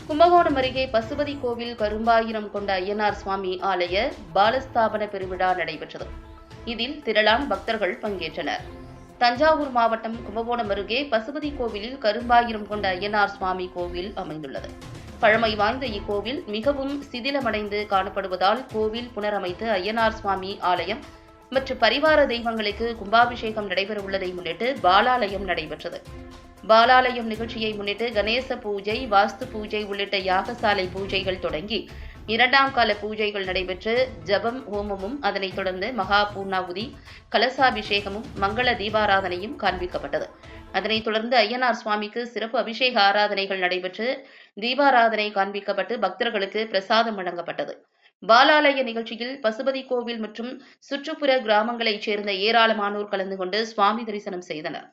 கும்பகோணம் அருகே பசுபதி கோவில் கரும்பாயிரம் கொண்ட ஐயனார் சுவாமி ஆலய பாலஸ்தாபன பெருவிழா நடைபெற்றது. இதில் திரளான பக்தர்கள் பங்கேற்றனர். தஞ்சாவூர் மாவட்டம் கும்பகோணம் அருகே பசுபதி கோவிலில் கரும்பாயிரம் கொண்ட ஐயனார் சுவாமி கோவில் அமைந்துள்ளது. பழமை வாய்ந்த இக்கோவில் மிகவும் சிதிலமடைந்து காணப்படுவதால் கோவில் புனரமைத்து ஐயனார் சுவாமி ஆலயம் மற்றும் பரிவார தெய்வங்களுக்கு கும்பாபிஷேகம் நடைபெறவுள்ளதை முன்னிட்டு பாலாலயம் நடைபெற்றது. பாலாலயம் நிகழ்ச்சியை முன்னிட்டு கணேச பூஜை, வாஸ்து பூஜை உள்ளிட்ட யாகசாலை பூஜைகள் தொடங்கி 2ஆம் கால பூஜைகள் நடைபெற்று ஜபம், ஹோமமும் அதனைத் தொடர்ந்து மகா பூர்ணாகுதி, கலசாபிஷேகமும் மங்கள தீபாராதனையும் காண்பிக்கப்பட்டது. அதனைத் தொடர்ந்து ஐயனார் சுவாமிக்கு சிறப்பு அபிஷேக ஆராதனைகள் நடைபெற்று தீபாராதனை காண்பிக்கப்பட்டு பக்தர்களுக்கு பிரசாதம் வழங்கப்பட்டது. பாலாலய நிகழ்ச்சியில் பசுபதி கோவில் மற்றும் சுற்றுப்புற கிராமங்களைச் சேர்ந்த ஏராளமானோர் கலந்து கொண்டு சுவாமி தரிசனம் செய்தனர்.